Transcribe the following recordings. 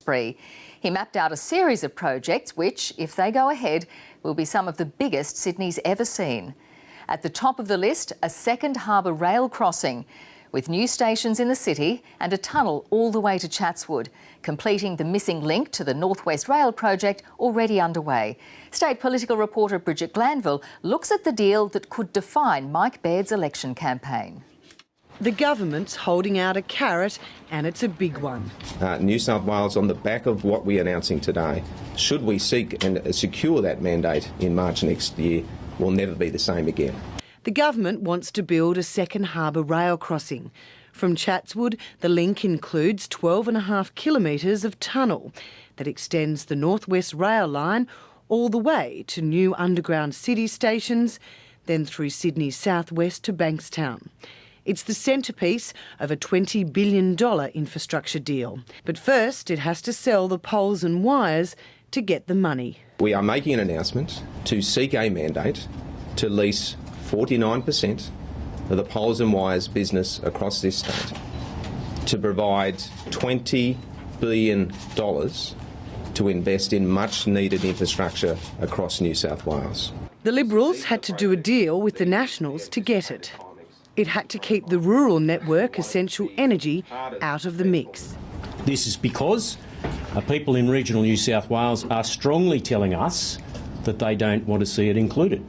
spree. He mapped out a series of projects which, if they go ahead, will be some of the biggest Sydney's ever seen. At the top of the list, a second harbour rail crossing, with new stations in the city and a tunnel all the way to Chatswood, completing the missing link to the North West Rail project already underway. State political reporter Bridget Glanville looks at the deal that could define Mike Baird's election campaign. The government's holding out a carrot, and it's a big one. New South Wales, on the back of what we're announcing today, should we seek and secure that mandate in March next year, will never be the same again. The government wants to build a second harbour rail crossing. From Chatswood, the link includes 12.5 kilometres of tunnel that extends the North West Rail line all the way to new underground city stations, then through Sydney's southwest to Bankstown. It's the centrepiece of a $20 billion infrastructure deal. But first, it has to sell the poles and wires to get the money. We are making an announcement to seek a mandate to lease 49% of the poles and wires business across this state, to provide $20 billion to invest in much needed infrastructure across New South Wales. The Liberals had to do a deal with the Nationals to get it. It had to keep the rural network Essential Energy out of the mix. This is because people in regional New South Wales are strongly telling us that they don't want to see it included.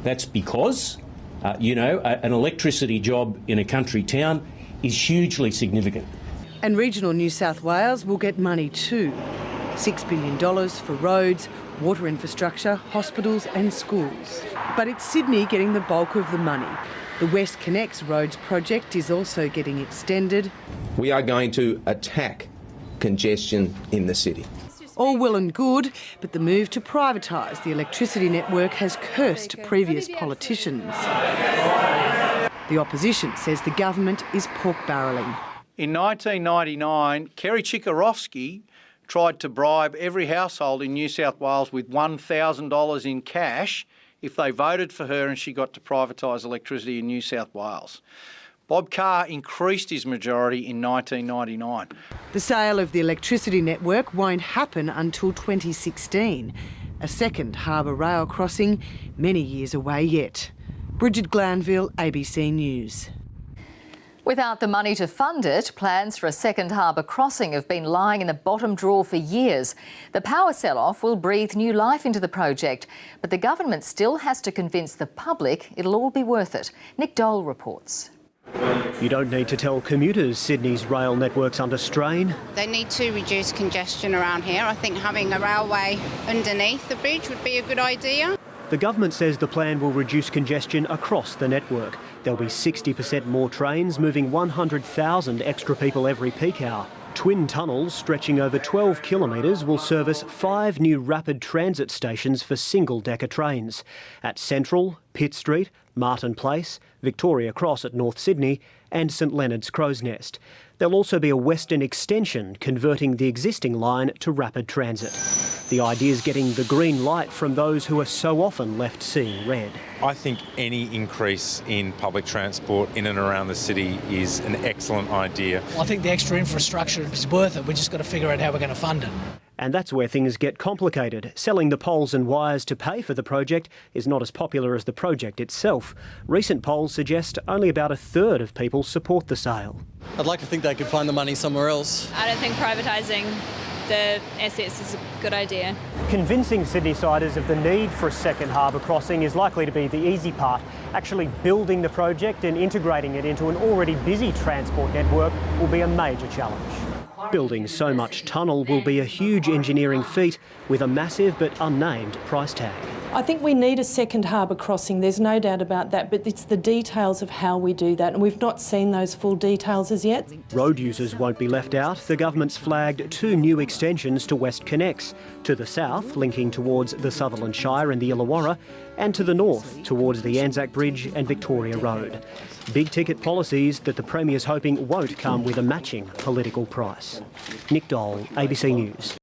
That's because, an electricity job in a country town is hugely significant. And regional New South Wales will get money too. $6 billion for roads, water infrastructure, hospitals and schools. But it's Sydney getting the bulk of the money. The West Connects Roads project is also getting extended. We are going to attack congestion in the city. All well and good, but the move to privatise the electricity network has cursed previous politicians. The opposition says the government is pork barrelling. In 1999, Kerry Chikarovsky tried to bribe every household in New South Wales with $1,000 in cash if they voted for her and she got to privatise electricity in New South Wales. Bob Carr increased his majority in 1999. The sale of the electricity network won't happen until 2016. A second harbour rail crossing many years away yet. Bridget Glanville, ABC News. Without the money to fund it, plans for a second harbour crossing have been lying in the bottom drawer for years. The power sell-off will breathe new life into the project, but the government still has to convince the public it'll all be worth it. Nick Dole reports. You don't need to tell commuters Sydney's rail network's under strain. They need to reduce congestion around here. I think having a railway underneath the bridge would be a good idea. The government says the plan will reduce congestion across the network. There'll be 60% more trains, moving 100,000 extra people every peak hour. Twin tunnels stretching over 12 kilometres will service 5 new rapid transit stations for single-decker trains at Central, Pitt Street, Martin Place, Victoria Cross at North Sydney and St Leonard's Crow's Nest. There'll also be a western extension converting the existing line to rapid transit. The idea is getting the green light from those who are so often left seeing red. I think any increase in public transport in and around the city is an excellent idea. I think the extra infrastructure is worth it. We've just got to figure out how we're going to fund it. And that's where things get complicated. Selling the poles and wires to pay for the project is not as popular as the project itself. Recent polls suggest only about a third of people support the sale. I'd like to think they could find the money somewhere else. I don't think privatising the assets is a good idea. Convincing Sydney-siders of the need for a second harbour crossing is likely to be the easy part. Actually building the project and integrating it into an already busy transport network will be a major challenge. Building so much tunnel will be a huge engineering feat with a massive but unnamed price tag. I think we need a second harbour crossing, there's no doubt about that, but it's the details of how we do that, and we've not seen those full details as yet. Road users won't be left out. The government's flagged 2 new extensions to West Connects, to the south, linking towards the Sutherland Shire and the Illawarra, and to the north, towards the Anzac Bridge and Victoria Road. Big-ticket policies that the Premier's hoping won't come with a matching political price. Nick Dole, ABC News.